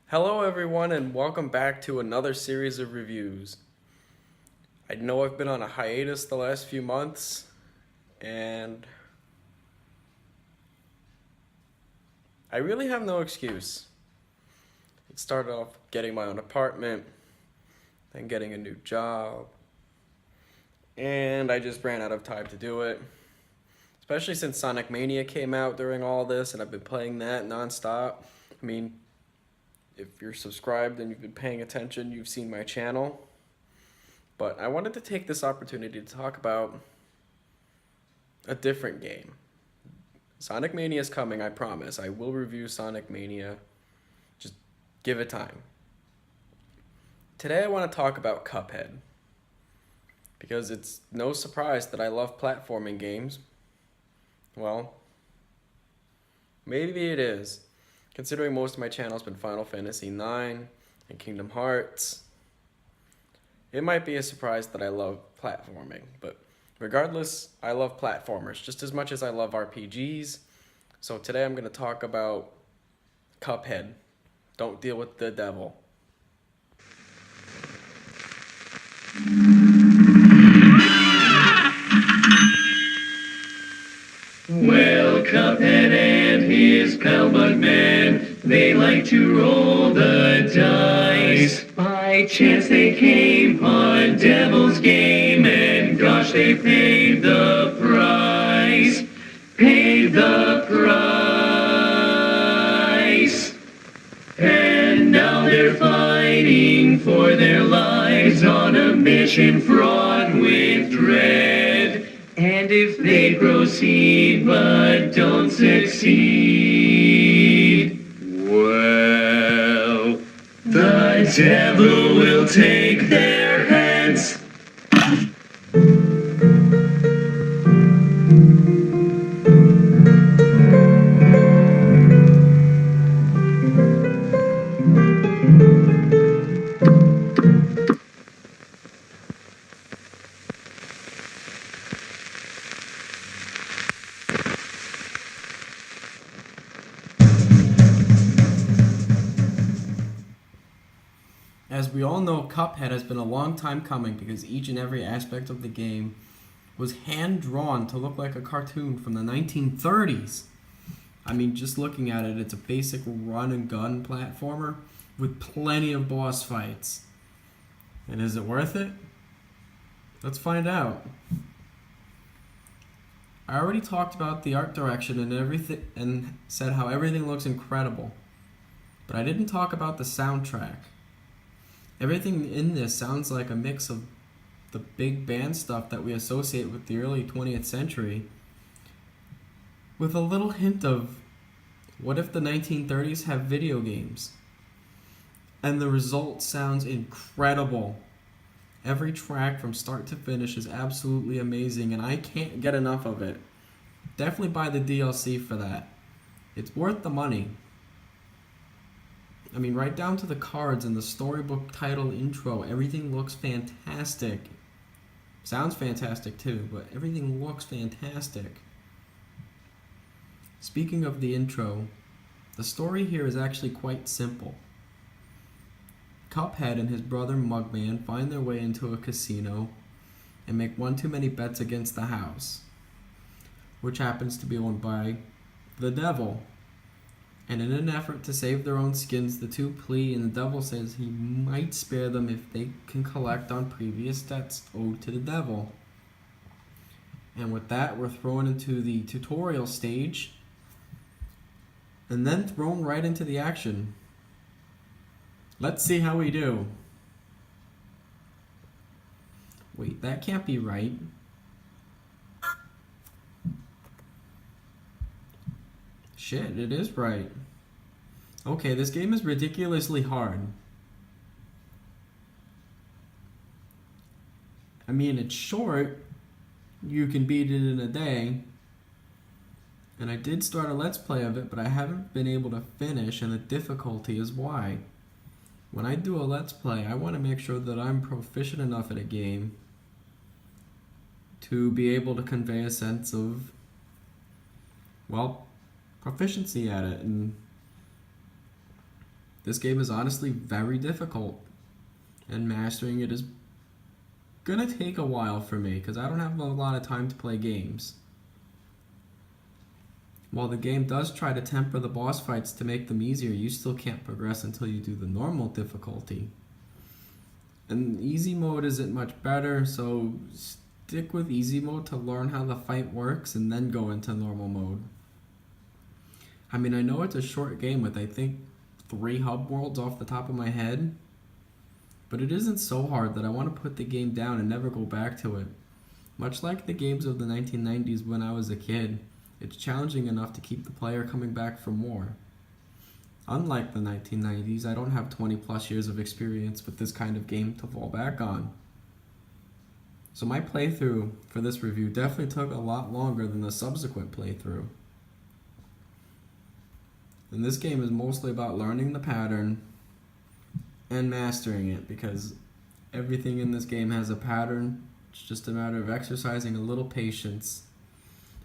Hello everyone and welcome back to another series of reviews. I know I've been on a hiatus the last few months and I really have no excuse. It started off getting my own apartment, then getting a new job, and I just ran out of time to do it. Especially since Sonic Mania came out during all this and I've been playing that nonstop. I mean, if you're subscribed and you've been paying attention, you've seen my channel. But I wanted to take this opportunity to talk about a different game. Sonic Mania is coming, I promise. I will review Sonic Mania. Just give it time. Today I want to talk about Cuphead. Because it's no surprise that I love platforming games. Well, maybe it is, considering most of my channel has been Final Fantasy IX and Kingdom Hearts. It might be a surprise that I love platforming, but regardless, I love platformers just as much as I love RPGs. So today I'm going to talk about Cuphead. Don't deal with the devil. Well, Cuphead and his pal Bugman, they like to roll the dice. By chance they came on Devil's Game, and gosh, they paid the price. Paid the price. And now they're fighting for their lives on a mission fraught with dread. And if they proceed but don't succeed, well, the devil will take their heads. As we all know, Cuphead has been a long time coming because each and every aspect of the game was hand-drawn to look like a cartoon from the 1930s. I mean, just looking at it, it's a basic run-and-gun platformer with plenty of boss fights. And is it worth it? Let's find out. I already talked about the art direction and everything, and said how everything looks incredible. But I didn't talk about the soundtrack. Everything in this sounds like a mix of the big band stuff that we associate with the early 20th century, with a little hint of what if the 1930s have video games? And the result sounds incredible. Every track from start to finish is absolutely amazing, and I can't get enough of it. Definitely buy the DLC for that. It's worth the money. I mean, right down to the cards and the storybook title intro, everything looks fantastic. Sounds fantastic too, but everything looks fantastic. Speaking of the intro, the story here is actually quite simple. Cuphead and his brother Mugman find their way into a casino and make one too many bets against the house, which happens to be owned by the devil. And in an effort to save their own skins, the two plea, and the devil says he might spare them if they can collect on previous debts owed to the devil. And with that, we're thrown into the tutorial stage, and then thrown right into the action. Let's see how we do. Wait, that can't be right. Shit, it is right. Okay, this game is ridiculously hard. I mean, it's short. You can beat it in a day. And I did start a Let's Play of it, but I haven't been able to finish, and the difficulty is why. When I do a Let's Play, I want to make sure that I'm proficient enough at a game to be able to convey a sense of, well, proficiency at it. And this game is honestly very difficult, and mastering it is gonna take a while for me because I don't have a lot of time to play games. While the game does try to temper the boss fights to make them easier, you still can't progress until you do the normal difficulty. And easy mode isn't much better, so stick with easy mode to learn how the fight works and then go into normal mode. I mean, I know it's a short game with, I think, 3 hub worlds off the top of my head, but it isn't so hard that I want to put the game down and never go back to it. Much like the games of the 1990s when I was a kid, it's challenging enough to keep the player coming back for more. Unlike the 1990s, I don't have 20 plus years of experience with this kind of game to fall back on. So my playthrough for this review definitely took a lot longer than the subsequent playthrough. And this game is mostly about learning the pattern and mastering it, because everything in this game has a pattern. It's just a matter of exercising a little patience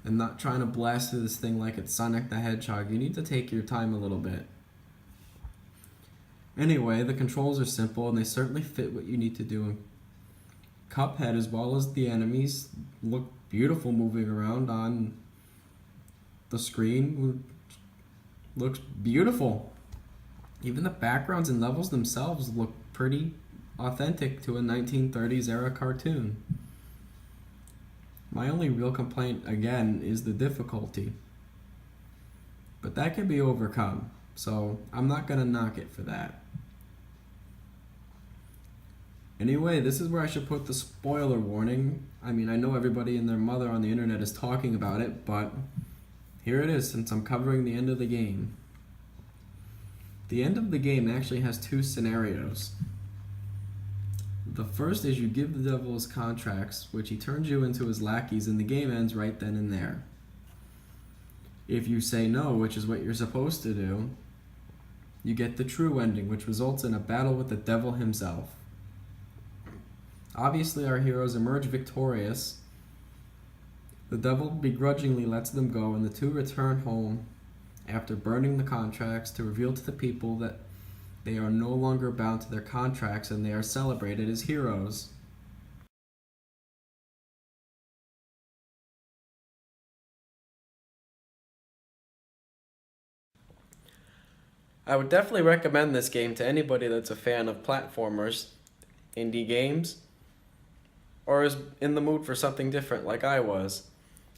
and not trying to blast through this thing like it's Sonic the Hedgehog. You need to take your time a little bit. Anyway, the controls are simple and they certainly fit what you need to do. Cuphead, as well as the enemies, look beautiful moving around on the screen. Looks beautiful. Even the backgrounds and levels themselves look pretty authentic to a 1930s era cartoon. My only real complaint, again, is the difficulty. But that can be overcome, so I'm not going to knock it for that. Anyway, this is where I should put the spoiler warning. I mean, I know everybody and their mother on the internet is talking about it, but here it is since I'm covering the end of the game. The end of the game actually has 2 scenarios. The first is you give the devil his contracts, which he turns you into his lackeys, and the game ends right then and there. If you say no, which is what you're supposed to do, you get the true ending, which results in a battle with the devil himself. Obviously, our heroes emerge victorious. The devil begrudgingly lets them go, and the 2 return home after burning the contracts to reveal to the people that they are no longer bound to their contracts and they are celebrated as heroes. I would definitely recommend this game to anybody that's a fan of platformers, indie games, or is in the mood for something different like I was.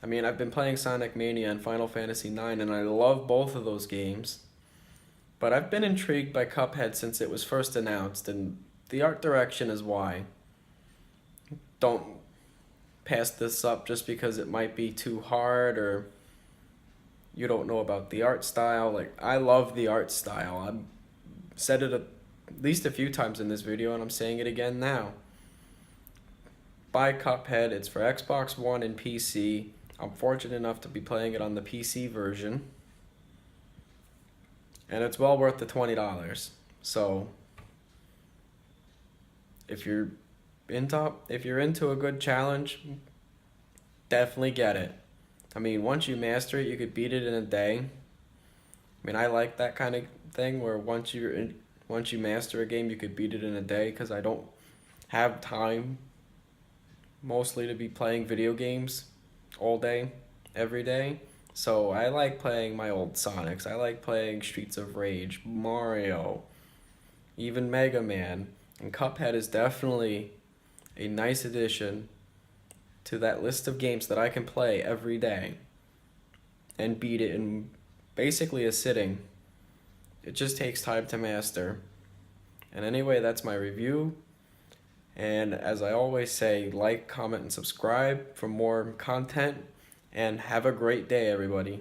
I mean, I've been playing Sonic Mania and Final Fantasy IX, and I love both of those games. But I've been intrigued by Cuphead since it was first announced, and the art direction is why. Don't pass this up just because it might be too hard or you don't know about the art style. Like, I love the art style. I've said it at least a few times in this video, and I'm saying it again now. Buy Cuphead. It's for Xbox One and PC. I'm fortunate enough to be playing it on the PC version. And it's well worth the $20. So if you're into a good challenge, definitely get it. I mean, once you master it, you could beat it in a day. I mean, I like that kind of thing where once you master a game, you could beat it in a day, because I don't have time mostly to be playing video games all day, every day. So I like playing my old Sonics. I like playing Streets of Rage, Mario, even Mega Man. And Cuphead is definitely a nice addition to that list of games that I can play every day and beat it in basically a sitting. It just takes time to master. And anyway, that's my review. And as I always say, like, comment, and subscribe for more content. And have a great day, everybody.